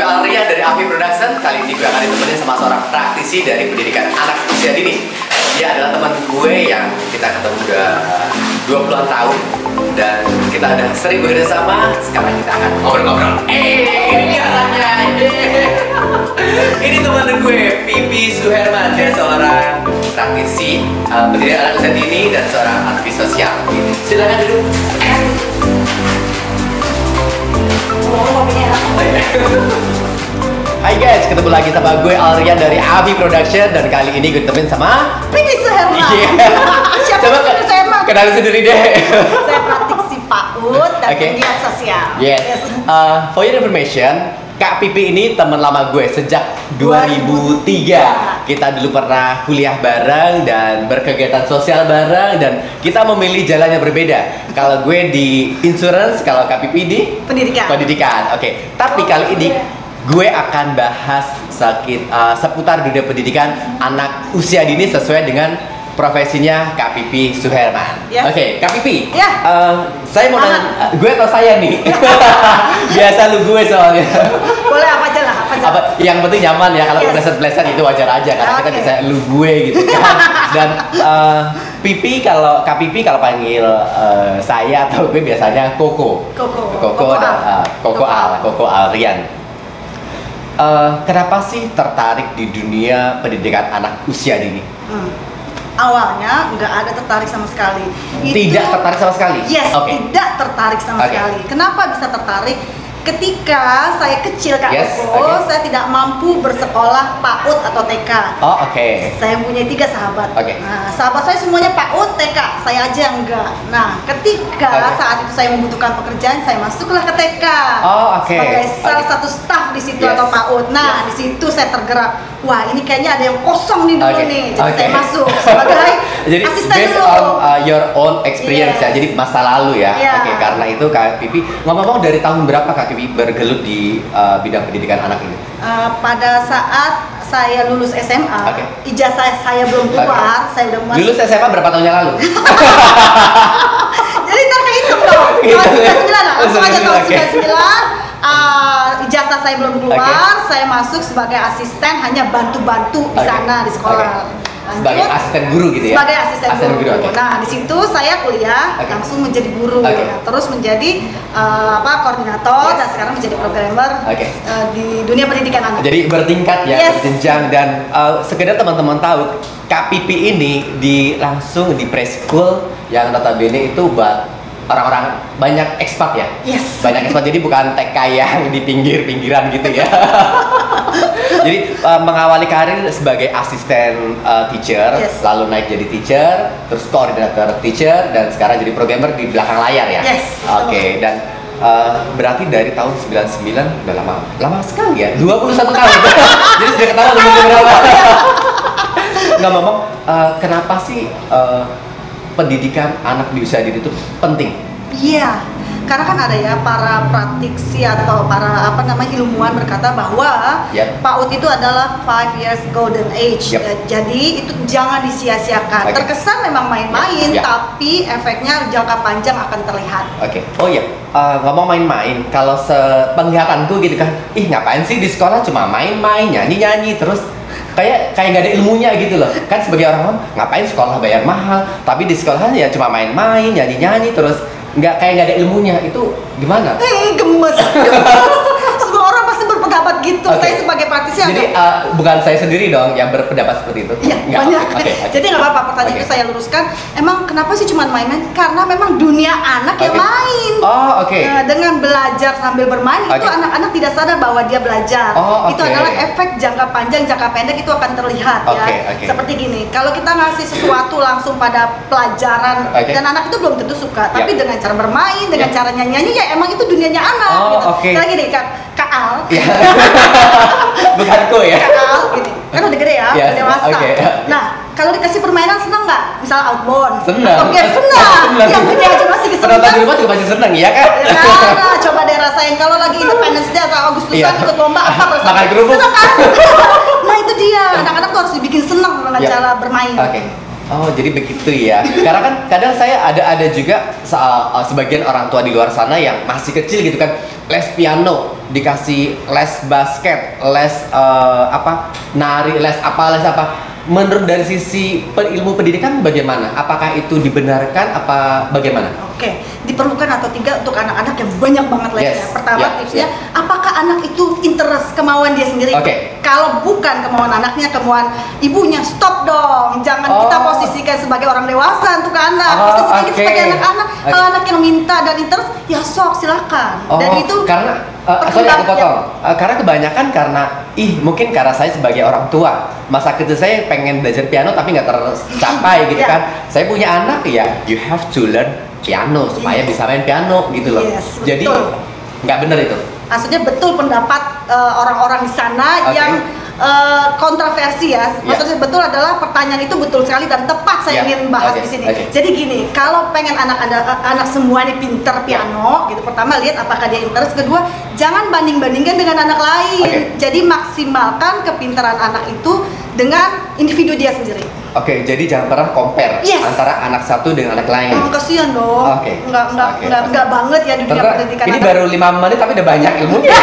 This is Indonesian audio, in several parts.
gue Alrian dari Avi Production. Kali ini gue akan ditemenin sama seorang praktisi dari pendidikan anak usia dini. Dia adalah teman gue yang kita ketemu udah 20-an tahun dan kita udah sering bekerja sama. Sekarang kita akan ngobrol-ngobrol. Ini dia orangnya. Ini teman gue, Pipi Suherman. Dia seorang praktisi pendidikan anak usia dini dan seorang aktivis sosial. Silakan duduk. Hai guys, ketemu lagi sama gue Alrian dari Avi Production dan kali ini gue temenin sama Pipi Suherman. Siapa Coba Pipi Suherman? kenalin sendiri deh. Saya praktisi PAUD dan pegiat sosial. Yes. For your information, Kak Pipi ini teman lama gue sejak 2003. Kita dulu pernah kuliah bareng dan berkegiatan sosial bareng dan kita memilih jalan yang berbeda. Kalau gue di insurance, kalau Kak Pipi di pendidikan. Oke. Tapi kali ini gue akan bahas seputar dunia pendidikan anak usia dini sesuai dengan profesinya Kak Pipi Suherman. Yes. Oke, Kak Pipi. Ya. Saya mau nanya, gue atau saya nih? Biasa lu gue soalnya. Boleh apa aja lah, Yang penting nyaman ya, kalau pleset-pleset itu wajar aja karena kita bisa lu gue gitu kan. Dan Pipi kalau Kak Pipi kalau panggil saya atau gue biasanya Koko Alrian. Kenapa sih tertarik di dunia pendidikan anak usia dini? Awalnya nggak ada tertarik sama sekali. Tidak tertarik sama sekali? Yes, tidak tertarik sama sekali. Kenapa bisa tertarik? Ketika saya kecil Kak Koko, saya tidak mampu bersekolah PAUD atau TK. Oh, oke. Saya punya 3 sahabat. Nah, sahabat saya semuanya PAUD, TK. Saya aja enggak. Nah, ketika saat itu saya membutuhkan pekerjaan, saya masuklah ke TK. Oh, oke. Sebagai salah satu staf di situ atau PAUD. Nah, di situ saya tergerak. Wah, ini kayaknya ada yang kosong nih dulu nih. Jadi saya masuk sebagai asisten based dulu. on your own experience ya. Jadi masa lalu ya. Oke, karena itu Kak Pipi ngomong-ngomong dari tahun berapa Kak Pipi bergelut di bidang pendidikan anak ini? Pada saat saya lulus SMA, ijazah saya belum keluar, saya udah masuk. Lulus SMA berapa tahun yang lalu? Jadi ntar kehitung dong. Tahun 99 lah, langsung aja tahun 99. Ijazah saya belum keluar, saya masuk sebagai asisten, hanya bantu-bantu di sana di sekolah. Sebagai asisten guru gitu ya? Sebagai asisten guru. Okay. Nah, di situ saya kuliah langsung menjadi guru. Nah, terus menjadi koordinator dan sekarang menjadi programmer di dunia pendidikan anak. Jadi bertingkat ya, berjenjang dan sekedar teman-teman tahu, Kak Pipi ini langsung di preschool yang notabene itu buat orang-orang banyak ekspat ya? Banyak ekspat, jadi bukan TK yang di pinggir-pinggiran gitu ya. Jadi mengawali karir sebagai asisten teacher, lalu naik jadi teacher, terus koordinator teacher, dan sekarang jadi programmer di belakang layar ya? Oke, dan berarti dari tahun 99, udah lama sekali ya? 21 tahun. Jadi sudah ketahuan umur berapa. Ngomong-ngomong, kenapa sih pendidikan anak di usia dini itu penting? Iya, karena kan ada ya para praktisi atau para ilmuwan berkata bahwa PAUD itu adalah 5 years golden age. Jadi itu jangan disia-siakan. Terkesan memang main-main, tapi efeknya jangka panjang akan terlihat. Oh iya, ngomong main-main, kalau sepenglihatanku gitu kan, ngapain sih di sekolah cuma main-main, nyanyi-nyanyi terus kayak nggak ada ilmunya gitu loh. Kan sebagai orang ngapain sekolah bayar mahal, tapi di sekolah ya cuma main-main, nyanyi-nyanyi terus nggak ada ilmunya. Itu gimana? Gemes. Semua orang pasti berpendapat gitu. Saya sebagai praktisi jadi bukan saya sendiri dong yang berpendapat seperti itu. Iya, banyak. Jadi nggak apa-apa, pertanyaan itu saya luruskan. Emang kenapa sih cuma main-main? Karena memang dunia anak yang main. Dengan belajar sambil bermain itu anak-anak tidak sadar bahwa dia belajar. Itu adalah efek jangka panjang, jangka pendek itu akan terlihat ya. Seperti gini, kalau kita ngasih sesuatu langsung pada pelajaran dan anak itu belum tentu suka, tapi dengan cara bermain, dengan cara nyanyi ya emang itu dunianya anak. Kayak gini, Kak Al. Bukan ku ya. Kak Al gini. Kan udah gede ya, udah dewasa. Nah, kalau dikasih permainan seneng nggak? Misal outbound. Seneng. Seneng. Yang gede aja masih seneng. Penonton di rumah juga masih seneng ya kan? Nah, coba deh rasain kalau lagi Independence Day atau Agustusan ikut lomba apa rasanya? Makan kerupuk. Seneng kan? Nah, itu dia. Anak-anak tuh harus dibikin seneng dengan cara bermain. Oh, jadi begitu ya. Karena kan kadang saya ada juga sebagian orang tua di luar sana yang masih kecil gitu kan, les piano, dikasih les basket, les nari, les apa. Menurut dari sisi ilmu pendidikan bagaimana? Apakah itu dibenarkan apa bagaimana? Oke, diperlukan atau tidak untuk anak-anak yang banyak banget lesnya. Pertama tipsnya, apakah anak itu interest, kemauan dia sendiri? Kalau bukan kemauan anaknya, kemauan ibunya, stop dong. Jangan kita posisikan sebagai orang dewasa untuk anak. Posisikan kita sebagai anak-anak. Kalau anak yang minta dan interest, ya sok silakan. Dan itu karena sorry aku potong. Karena kebanyakan mungkin karena saya sebagai orang tua, masa kecil saya pengen belajar piano tapi nggak tercapai gitu kan. Saya punya anak ya, you have to learn piano supaya bisa main piano gitu loh. Jadi nggak bener itu. Maksudnya betul pendapat orang-orang di sana yang kontroversi ya. Maksudnya betul adalah pertanyaan itu betul sekali dan tepat saya ingin bahas di sini. Jadi gini, kalau pengen anak semua nih pinter piano gitu, pertama lihat apakah dia interest, kedua jangan banding-bandingkan dengan anak lain. Jadi maksimalkan kepintaran anak itu dengan individu dia sendiri. Jadi jangan pernah compare antara anak satu dengan anak lain. Kasihan dong. Enggak banget ya di dunia pendidikan. Ini baru 5 menit tapi udah banyak ilmunya.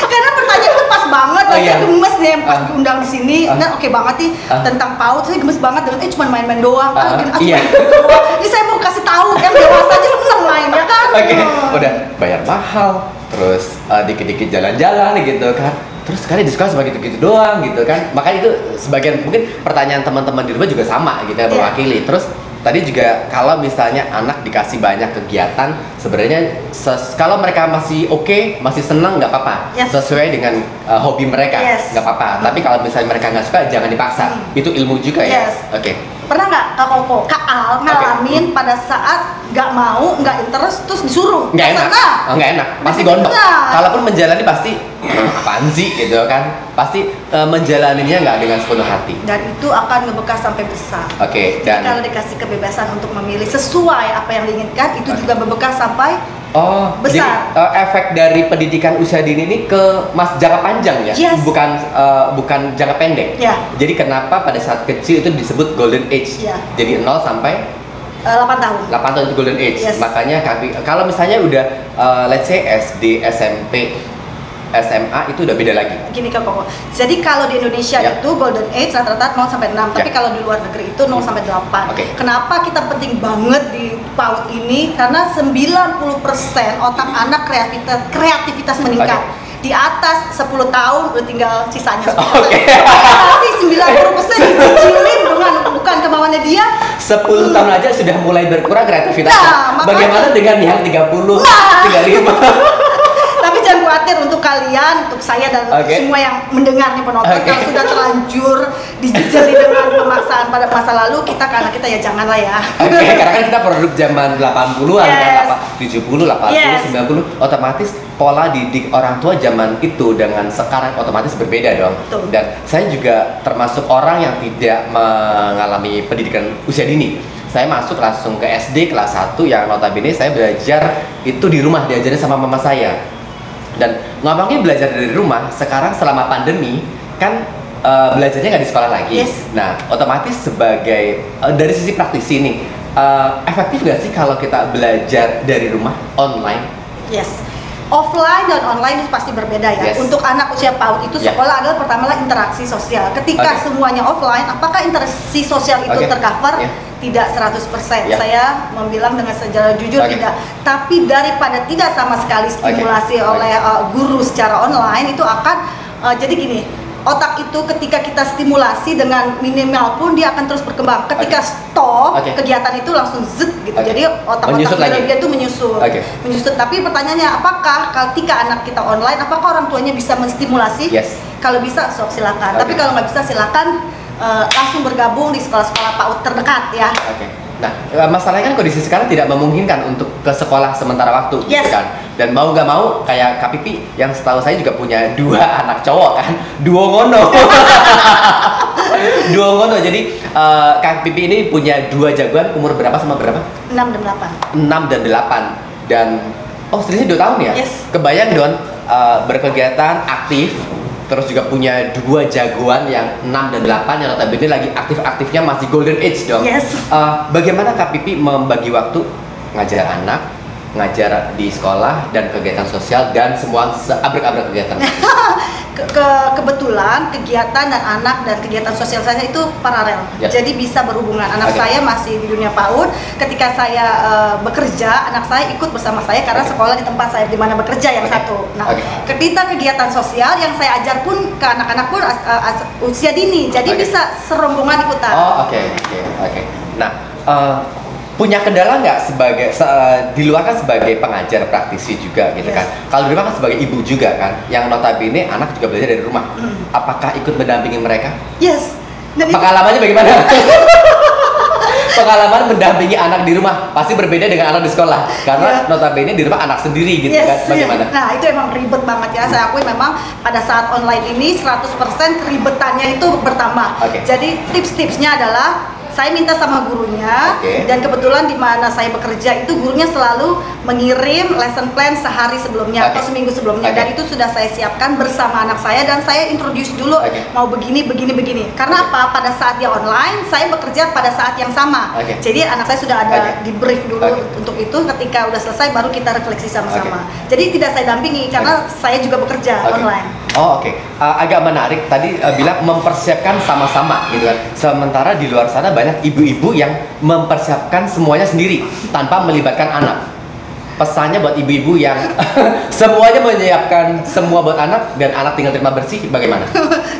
Karena pertanyaan itu pas banget. Saya gemes nih pas diundang di sini. Oke banget nih tentang PAUD. Saya gemes banget dengan cuma main-main doang. Ini saya mau kasih tahu yang dewasa aja seneng main ya kan. Udah bayar mahal, terus dikit-dikit jalan-jalan gitu kan. Terus sekali diskusi sebagai gitu doang gitu kan. Makanya itu sebagian mungkin pertanyaan teman-teman di rumah juga sama gitu ya, mewakili. Terus tadi juga kalau misalnya anak dikasih banyak kegiatan, sebenarnya kalau mereka masih masih senang nggak apa-apa, sesuai dengan hobi mereka nggak apa-apa. Tapi kalau misalnya mereka nggak suka, jangan dipaksa. Itu ilmu juga ya. Pernah nggak Kak Al ngalamin pada saat nggak mau, nggak interest, terus disuruh? Nggak enak, pasti gondok. Kalaupun menjalani pasti apaan sih gitu kan, pasti menjalaninya nggak dengan sepenuh hati. Dan itu akan ngebekas sampai besar. Dan kalau dikasih kebebasan untuk memilih sesuai apa yang diinginkan, itu juga membekas sampai besar. Jadi efek dari pendidikan usia dini ini ke jangka panjang ya, bukan jangka pendek. Jadi kenapa pada saat kecil itu disebut golden age? Jadi 0 sampai 8 tahun. 8 tahun itu golden age. Makanya kalau misalnya udah let's say SD, SMP, SMA itu udah beda lagi. Gini Kak Koko. Jadi kalau di Indonesia itu golden age rata-rata 0 sampai 6, tapi kalau di luar negeri itu 0 sampai 8. Kenapa kita penting banget di PAUD ini? Karena 90% otak anak kreativitas meningkat. Di atas 10 tahun udah tinggal sisanya 10%. Tapi 90% dicicilin dengan bukan kemauannya dia. 10 tahun aja sudah mulai berkurang kreativitasnya. Bagaimana dengan yang 30, 35? Tapi jangan khawatir untuk kalian, untuk saya dan semua yang mendengar nih penonton, kalau sudah terlanjur dijejeli dengan pemaksaan pada masa lalu, kita ke anak kita ya janganlah ya. Karena kan kita produk zaman 80-an kan, 70, 80, 90, otomatis pola didik orang tua zaman itu dengan sekarang otomatis berbeda dong. Dan saya juga termasuk orang yang tidak mengalami pendidikan usia dini. Saya masuk langsung ke SD kelas 1 yang notabene saya belajar itu di rumah, diajarin sama mama saya. Dan ngomongin belajar dari rumah, sekarang selama pandemi kan belajarnya nggak di sekolah lagi. Nah, otomatis sebagai dari sisi praktisi nih, efektif nggak sih kalau kita belajar dari rumah online? Offline dan online itu pasti berbeda ya. Untuk anak usia PAUD itu sekolah adalah pertama interaksi sosial. Ketika semuanya offline, apakah interaksi sosial itu tercover? Tidak 100%. Saya membilang dengan secara jujur tidak. Tapi daripada tidak sama sekali stimulasi oleh guru secara online, itu akan jadi gini. Otak itu ketika kita stimulasi dengan minimal pun dia akan terus berkembang. Ketika stop kegiatan itu langsung zet gitu. Jadi otak-otak dia itu menyusut. Tapi pertanyaannya, apakah ketika anak kita online, apakah orang tuanya bisa menstimulasi? Kalau bisa, sok silakan. Tapi kalau nggak bisa, silakan langsung bergabung di sekolah-sekolah PAUD terdekat ya. Nah, masalahnya kan kondisi sekarang tidak memungkinkan untuk ke sekolah sementara waktu, gitu kan. Dan mau nggak mau, kayak Kak Pipi yang setahu saya juga punya 2 anak cowok kan, duo ngono. Duo ngono. Jadi Kak Pipi ini punya 2 jagoan, umur berapa sama berapa? 6 dan 8. 6 dan 8. Dan selisih 2 tahun ya? Kebayang Don, berkegiatan aktif terus juga punya 2 jagoan yang 6 dan 8 yang notabene lagi aktif-aktifnya masih golden age dong. Yes. Bagaimana Kak Pipi membagi waktu ngajar anak, ngajar di sekolah, dan kegiatan sosial, dan semua abrek-abrek kegiatan? Kebetulan kegiatan dan anak dan kegiatan sosial saya itu paralel, jadi bisa berhubungan. Anak saya masih di dunia PAUD, ketika saya bekerja, anak saya ikut bersama saya karena sekolah di tempat saya di mana bekerja yang satu. Nah, ketika kegiatan sosial yang saya ajar pun ke anak-anak pun usia dini, jadi bisa serombongan ikutan. Oke. Nah, punya kendala nggak sebagai di luar kan sebagai pengajar praktisi juga gitu kan? Kalau di rumah kan sebagai ibu juga kan, yang notabene anak juga belajar dari rumah. Apakah ikut mendampingi mereka? Yes. Pengalamannya bagaimana? Pengalaman mendampingi anak di rumah pasti berbeda dengan anak di sekolah, karena notabene di rumah anak sendiri gitu kan? Bagaimana? Nah, itu emang ribet banget ya. Saya akui memang pada saat online ini 100% keribetannya itu bertambah. Jadi tips-tipsnya adalah saya minta sama gurunya, dan kebetulan di mana saya bekerja itu gurunya selalu mengirim lesson plan sehari sebelumnya atau seminggu sebelumnya, dan itu sudah saya siapkan bersama anak saya, dan saya introduce dulu mau begini. Karena apa? Pada saat dia online, saya bekerja pada saat yang sama. Jadi anak saya sudah ada di brief dulu untuk itu. Ketika udah selesai baru kita refleksi sama-sama. Jadi tidak saya dampingi karena saya juga bekerja online. Agak menarik tadi bilang mempersiapkan sama-sama gitu kan. Sementara di luar sana banyak ibu-ibu yang mempersiapkan semuanya sendiri tanpa melibatkan anak. Pesannya buat ibu-ibu yang semuanya menyiapkan semua buat anak dan anak tinggal terima bersih, bagaimana?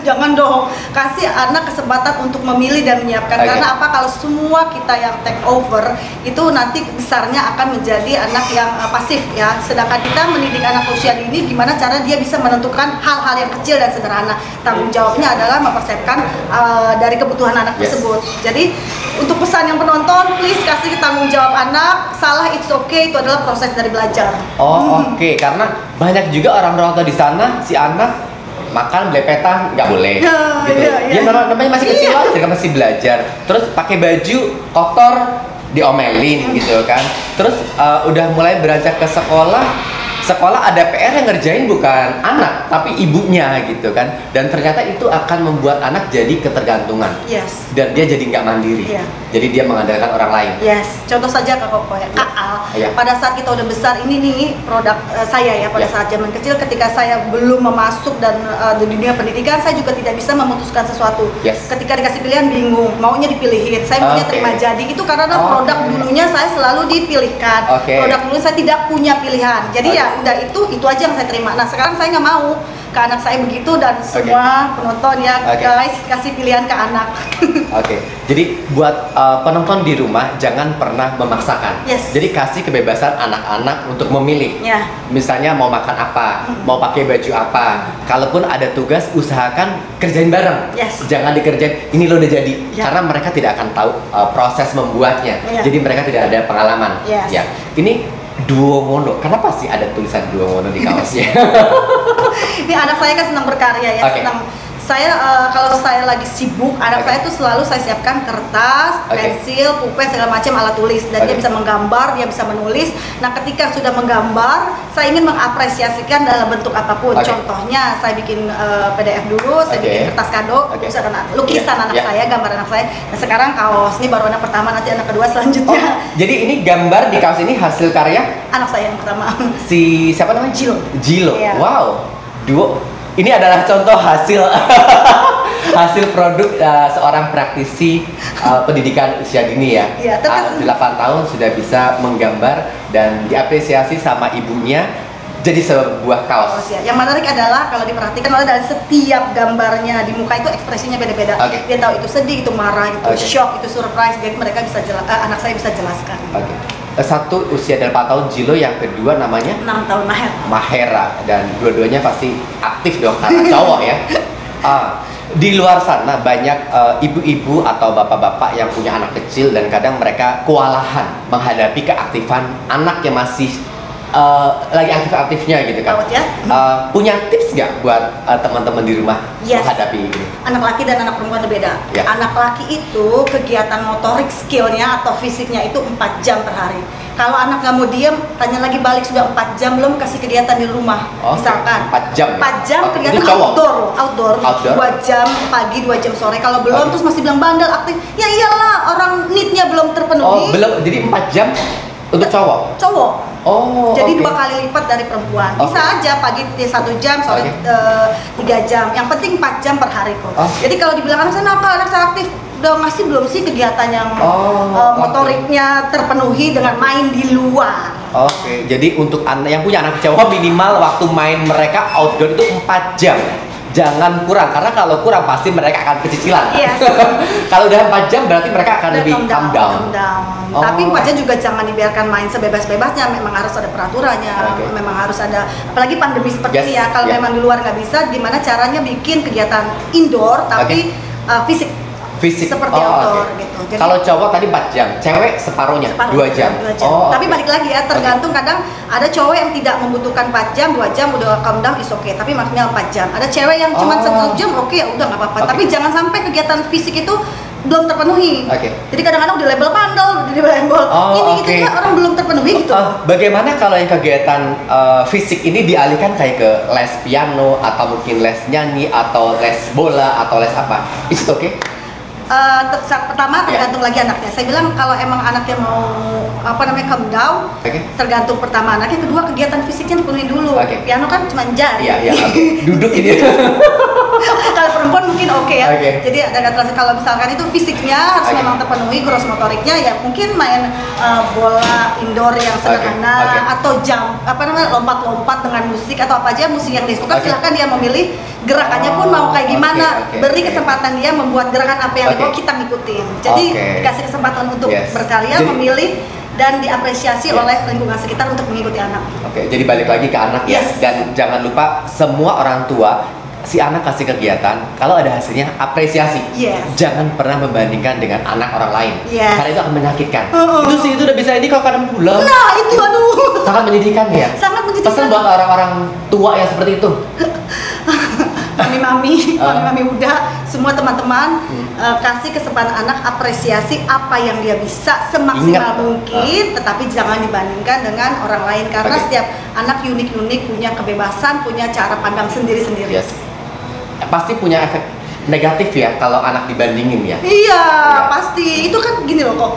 Jangan dong, kasih anak kesempatan untuk memilih dan menyiapkan. Karena apa? Kalau semua kita yang take over, itu nanti besarnya akan menjadi anak yang pasif ya. Sedangkan kita mendidik anak usia dini, gimana cara dia bisa menentukan hal-hal yang kecil dan sederhana. Tanggung jawabnya adalah mempersiapkan dari kebutuhan anak tersebut. Jadi untuk pesan yang penonton, please kasih tanggung jawab anak. Salah it's okay, itu adalah proses dari belajar. Karena banyak juga orang-orang tua di sana, si anak makan belepetan nggak boleh gitu. Namanya masih kecil aja, kan masih belajar. Terus pakai baju kotor diomelin gitu kan. Terus udah mulai beranjak ke sekolah ada PR yang ngerjain bukan anak tapi ibunya gitu kan, dan ternyata itu akan membuat anak jadi ketergantungan. Dan dia jadi nggak mandiri. Jadi dia mengandalkan orang lain. Contoh saja Kak Koko ya, Kak Al. Pada saat kita udah besar, ini nih produk saya ya, pada saat zaman kecil ketika saya belum memasuk dan di dunia pendidikan, saya juga tidak bisa memutuskan sesuatu. Ketika dikasih pilihan bingung, maunya dipilihin, saya maunya terima jadi. Itu karena produk dulunya saya selalu dipilihkan. Produk dulu saya tidak punya pilihan. Jadi ya udah itu aja yang saya terima. Nah, sekarang saya nggak mau ke anak saya begitu, dan semua penonton ya guys, kasih pilihan ke anak. Jadi buat penonton di rumah jangan pernah memaksakan. Jadi kasih kebebasan anak-anak untuk memilih. Misalnya mau makan apa, mau pakai baju apa. Kalaupun ada tugas, usahakan kerjain bareng. Jangan dikerjain ini lo udah jadi, karena mereka tidak akan tahu proses membuatnya. Jadi mereka tidak ada pengalaman. Ini Duo Mono, kenapa sih ada tulisan Duo Mono di kaosnya? Ini anak saya kan senang berkarya ya, senang. Saya kalau saya lagi sibuk, anak saya tuh selalu saya siapkan kertas, pensil, pulpen, segala macam alat tulis, dan dia bisa menggambar, dia bisa menulis. Nah, ketika sudah menggambar, saya ingin mengapresiasikan dalam bentuk apapun. Contohnya, saya bikin PDF dulu, saya bikin kertas kado, lukisan anak saya, gambar anak saya. Nah, sekarang kaos ini baru anak pertama, nanti anak kedua selanjutnya. Jadi ini gambar di kaos ini hasil karya anak saya yang pertama. Si siapa namanya? Jilo. Wow, Duo. Ini adalah contoh hasil produk seorang praktisi pendidikan usia dini ya. 8 tahun sudah bisa menggambar dan diapresiasi sama ibunya jadi sebuah kaos. Yang menarik adalah kalau diperhatikan dari setiap gambarnya di muka itu ekspresinya beda-beda. Dia tahu itu sedih, itu marah, itu shock, itu surprise. Jadi mereka bisa anak saya bisa jelaskan. Satu usia 8 tahun Jilo, yang kedua namanya 6 tahun Mahera, dan dua-duanya pasti aktif dong karena cowok ya. Di luar sana banyak ibu-ibu atau bapak-bapak yang punya anak kecil, dan kadang mereka kewalahan menghadapi keaktifan anak yang masih lagi aktif-aktifnya gitu kan. Ya? Punya tips nggak buat teman-teman di rumah menghadapi ini? Anak laki dan anak perempuan berbeda. Anak laki itu kegiatan motorik skillnya atau fisiknya itu 4 jam per hari. Kalau anak nggak mau diem, tanya lagi balik sudah 4 jam belum kasih kegiatan di rumah. Misalkan 4 jam. 4 jam kegiatan outdoor. 2 jam pagi, 2 jam sore. Kalau belum terus masih bilang bandel aktif. Ya iyalah, orang need-nya belum terpenuhi. Belum. Jadi 4 jam untuk cowok. Jadi 2 kali lipat dari perempuan. Bisa aja pagi 1 jam, sore 3 jam. Yang penting 4 jam per hari kok. Jadi kalau dibilang anak saya nakal, anak saya aktif, udah masih belum sih kegiatan yang motoriknya terpenuhi dengan main di luar. Jadi untuk yang punya anak cowok minimal waktu main mereka outdoor itu 4 jam. Jangan kurang, karena kalau kurang pasti mereka akan kecicilan. Kalau udah 4 jam berarti mereka akan lebih calm down. Tapi 4 jam juga jangan dibiarkan main sebebas-bebasnya, memang harus ada peraturannya, memang harus ada, apalagi pandemi seperti ini ya, kalau memang di luar nggak bisa, gimana caranya bikin kegiatan indoor tapi fisik seperti outdoor gitu. Jadi, kalau cowok tadi 4 jam, cewek separuhnya 2 jam. Tapi balik lagi ya, tergantung kadang ada cowok yang tidak membutuhkan 4 jam, 2 jam udah calm down is okay, tapi maksimal 4 jam. Ada cewek yang cuma 1 jam ya udah nggak apa-apa. Tapi jangan sampai kegiatan fisik itu belum terpenuhi. Jadi kadang-kadang udah label bandel, udah label ini kan orang belum terpenuhi gitu. Bagaimana kalau yang kegiatan fisik ini dialihkan kayak ke les piano atau mungkin les nyanyi atau les bola atau les apa? Is it okay? Pertama tergantung lagi anaknya. Saya bilang kalau emang anaknya mau calm down, tergantung pertama anaknya, kedua kegiatan fisiknya dipenuhi dulu. Piano kan cuma jari. Duduk ini. Kalau perempuan mungkin ya. Jadi ada kalau misalkan itu fisiknya harus memang terpenuhi, gross motoriknya ya mungkin main bola indoor yang sederhana atau lompat-lompat dengan musik atau apa aja musik yang disuka. Silahkan dia memilih gerakannya pun mau kayak gimana. Beri kesempatan dia membuat gerakan apa yang mau kita ngikutin. Jadi dikasih kesempatan untuk berkarya, memilih dan diapresiasi oleh lingkungan sekitar untuk mengikuti anak. Jadi balik lagi ke anak ya. Dan jangan lupa semua orang tua, si anak kasih kegiatan, kalau ada hasilnya apresiasi. Jangan pernah membandingkan dengan anak orang lain. Karena itu akan menyakitkan. Itu udah bisa ini kalau kadang pulang. Nah itu aduh. Sangat menyedihkan ya. Sangat menyedihkan. Pesan buat orang-orang tua yang seperti itu. Mami muda, semua teman-teman kasih kesempatan anak apresiasi apa yang dia bisa semaksimal mungkin, tetapi jangan dibandingkan dengan orang lain karena setiap anak unik-unik, punya kebebasan, punya cara pandang sendiri-sendiri. Pasti punya efek negatif ya kalau anak dibandingin ya. Pasti. Itu kan gini loh kok.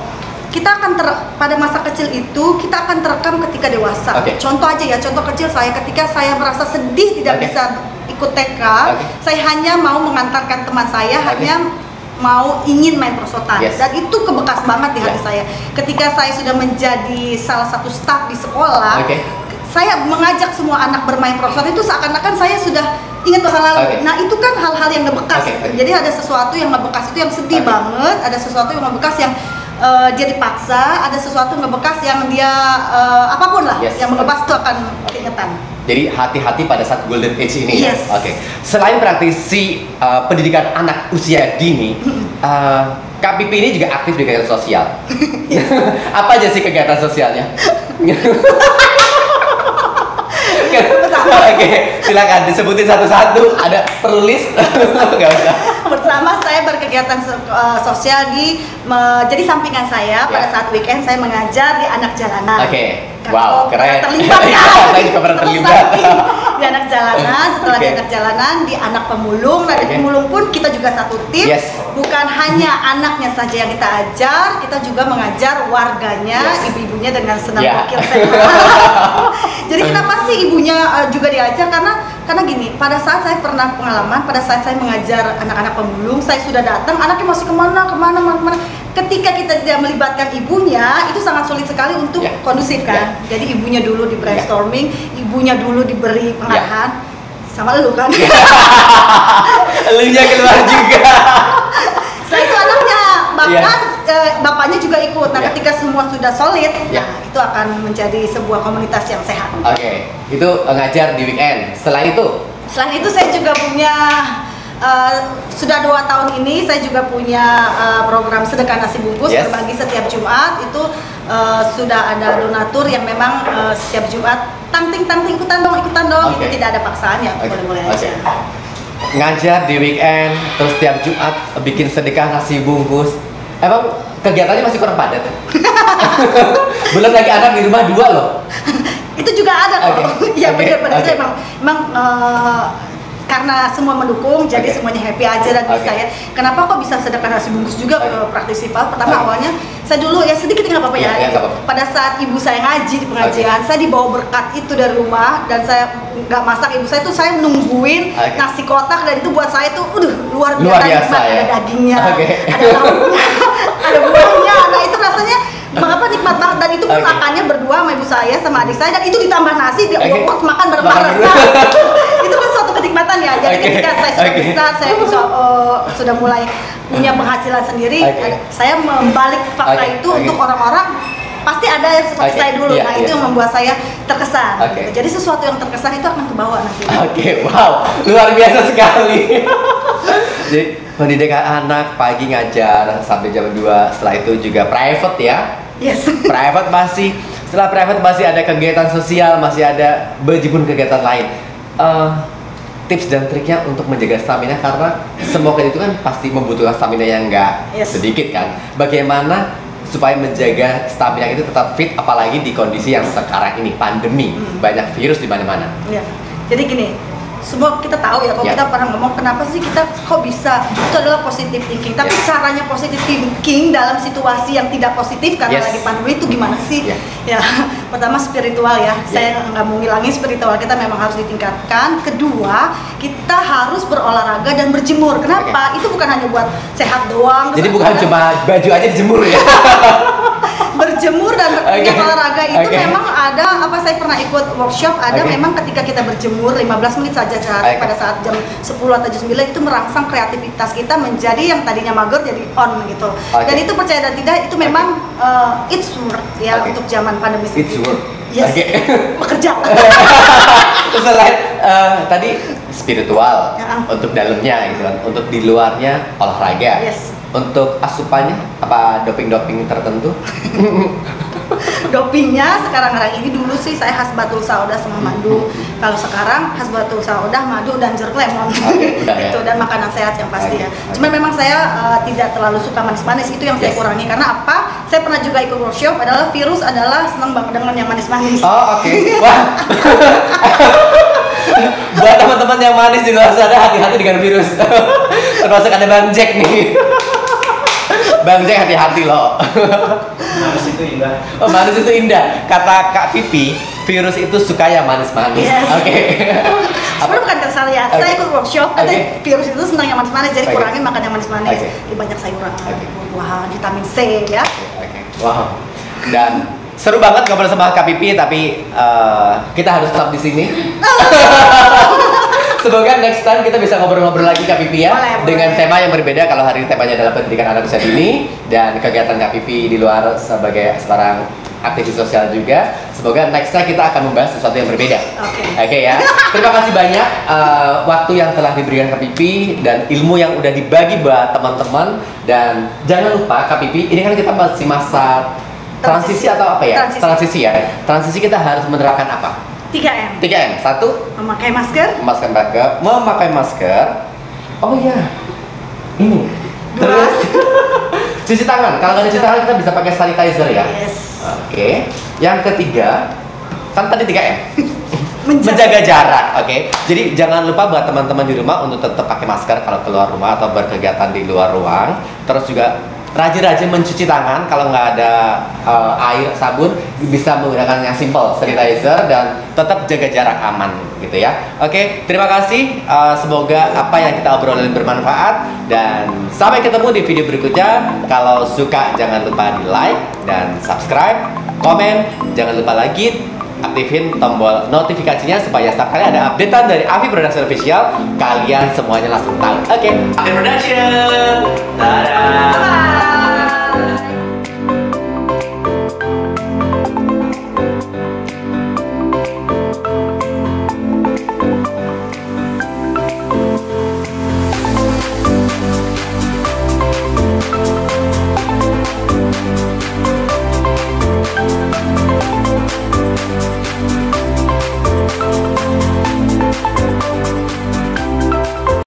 Kita akan pada masa kecil itu kita akan terekam ketika dewasa. Contoh aja ya, contoh kecil saya ketika saya merasa sedih tidak bisa ikut TK, saya hanya mau mengantarkan teman saya, hanya mau ingin main perosotan, dan itu kebekas banget di hati saya. Ketika saya sudah menjadi salah satu staf di sekolah, saya mengajak semua anak bermain perosotan itu seakan-akan saya sudah ingat masa lalu. Nah itu kan hal-hal yang ngebekas. Jadi ada sesuatu yang ngebekas itu yang sedih banget, ada sesuatu yang ngebekas yang dia dipaksa, ada sesuatu ngebekas yang dia apapun lah yang mengebekas itu akan keingetan. Jadi hati-hati pada saat golden age ini. Selain praktisi pendidikan anak usia dini, Kak Pipi ini juga aktif di kegiatan sosial. Apa aja sih kegiatan sosialnya? Silakan disebutin satu-satu. Ada perlu list? Nggak usah. Pertama saya berkegiatan sosial jadi sampingan saya pada saat weekend saya mengajar di anak jalanan. Wow, keren. Terlibat ya. Saya juga pernah terlibat. Di anak jalanan, setelah di anak jalanan, di anak pemulung. Nah, di pemulung pun kita juga satu tim. Bukan hanya anaknya saja yang kita ajar, kita juga mengajar warganya, ibu-ibunya dengan senam wakil sehat. Jadi kenapa sih ibunya juga diajar? Karena gini, pada saat saya pernah pengalaman, pada saat saya mengajar anak-anak pemulung, saya sudah datang, anaknya masih kemana. Ketika kita tidak melibatkan ibunya, itu sangat sulit sekali untuk kondusif kan. Jadi ibunya dulu di brainstorming, ibunya dulu diberi pengarahan, sama lu kan. Elunya keluar juga. Saya itu anaknya, bahkan bapaknya juga ikut. Nah ketika semua sudah solid, nah itu akan menjadi sebuah komunitas yang sehat. Itu ngajar di weekend. Selain itu saya juga punya sudah 2 tahun ini saya juga punya program sedekah nasi bungkus berbagi setiap Jumat. Itu sudah ada donatur yang memang setiap Jumat tangting ikutan dong itu tidak ada paksaan ya, boleh-boleh aja. Ngajar di weekend, terus setiap Jumat bikin sedekah nasi bungkus. Emang kegiatannya masih kurang padat? Belum lagi anak di rumah 2 loh. Itu juga ada kok. Ya benar-benar itu emang karena semua mendukung, jadi semuanya happy aja dan bisa ya. Kenapa kok bisa sedekah nasi bungkus juga ke praktisi PAL? Pertama awalnya saya dulu ya sedikit nggak apa-apa ya. Pada saat ibu saya ngaji di pengajian, saya dibawa berkat itu dari rumah dan saya nggak masak ibu saya tuh, saya nungguin nasi kotak dan itu buat saya tuh, luar biasa nikmat. Ada dagingnya, ada lauknya, ada buahnya. Nah itu rasanya nikmat banget dan itu pun makannya berdua sama ibu saya sama adik saya dan itu ditambah nasi dia makan bareng-bareng. Itu kan suatu kenikmatan ya. Jadi ketika saya sudah besar, saya sudah mulai punya penghasilan sendiri, saya membalik fakta itu untuk orang-orang pasti ada yang seperti saya dulu. Nah itu yang membuat saya terkesan. Jadi sesuatu yang terkesan itu akan kebawa nanti. Wow, luar biasa sekali. Jadi pendidikan anak pagi ngajar sampai jam 2, setelah itu juga private ya. Private setelah private masih ada kegiatan sosial, masih ada berjibun kegiatan lain. Tips dan triknya untuk menjaga stamina, karena semua itu kan pasti membutuhkan stamina yang enggak sedikit kan. Bagaimana supaya menjaga stamina itu tetap fit, apalagi di kondisi yang sekarang ini pandemi, banyak virus di mana-mana. Jadi gini, semua kita tahu ya, kalau kita pernah ngomong kenapa sih kita kok bisa, itu adalah positive thinking, tapi caranya positive thinking dalam situasi yang tidak positif karena lagi pandemi itu gimana sih? Ya pertama spiritual ya, saya nggak mau ngilangin spiritual kita memang harus ditingkatkan. Kedua, kita harus berolahraga dan berjemur. Kenapa? Itu bukan hanya buat sehat doang. Jadi bukan cuma baju aja dijemur ya. Berjemur dan olahraga itu memang ada, saya pernah ikut workshop, ada memang ketika kita berjemur 15 menit saja pada saat jam 10 atau jam 9 itu merangsang kreativitas kita menjadi yang tadinya mager jadi on gitu. Dan itu percaya dan tidak itu memang it's worth ya untuk zaman pandemi ini. It's worth. Bekerja. Selain tadi spiritual untuk dalamnya gitu kan, untuk di luarnya olahraga. Untuk asupannya apa doping tertentu? Dopingnya sekarang ini, dulu sih saya hasbatul sauda sama madu. Kalau sekarang hasbatul sauda, madu dan jeruk lemon. Itu dan makanan sehat yang pasti ya. Cuman memang saya tidak terlalu suka manis-manis, itu yang saya kurangi. Karena apa? Saya pernah juga ikut workshop, adalah virus adalah senang banget dengan yang manis-manis. Wah. Buat teman-teman yang manis di luar sana, hati-hati dengan virus. Termasuk ada Bang Jack nih. Bang Jack, hati-hati loh. Manis itu indah. Manis itu indah. Kata Kak Pipi, virus itu suka yang manis-manis. Sebenarnya bukan kesal ya. Saya ikut workshop, virus itu senang yang manis-manis, jadi kurangin makan yang manis-manis. Banyak sayuran, buah-buahan, vitamin C ya. Wow. Dan seru banget ngobrol sama Kak Pipi, tapi kita harus stop di sini. Semoga next time kita bisa ngobrol-ngobrol lagi Kak Pipi ya, dengan tema yang berbeda. Kalau hari ini temanya adalah pendidikan anak usia dini dan kegiatan Kak Pipi di luar sebagai seorang aktivis sosial juga. Semoga next time kita akan membahas sesuatu yang berbeda. Ya. Terima kasih banyak waktu yang telah diberikan Kak Pipi dan ilmu yang udah dibagi buat teman-teman. Dan jangan lupa Kak Pipi, ini kan kita masih masa transisi atau apa ya? Transisi ya. Transisi kita harus menerapkan apa? 3M. 3M. 1. Memakai masker. Memakai masker. Oh iya. Ini. Terus cuci tangan. Kalau nggak cuci tangan kita bisa pakai sanitizer ya. Yang ketiga, kan tadi 3M. Menjaga jarak. Jadi jangan lupa buat teman-teman di rumah untuk tetap pakai masker kalau keluar rumah atau berkegiatan di luar ruang. Terus juga rajin-rajin mencuci tangan. Kalau nggak ada air, sabun, bisa menggunakan yang simple, sanitizer, dan tetap jaga jarak aman gitu ya. Terima kasih. Semoga apa yang kita obrolin bermanfaat dan sampai ketemu di video berikutnya. Kalau suka jangan lupa di like dan subscribe, komen, jangan lupa lagi aktifin tombol notifikasinya supaya setiap kali ada updatean dari Afi Production Official, kalian semuanya langsung tahu. Afi Production. Dadah.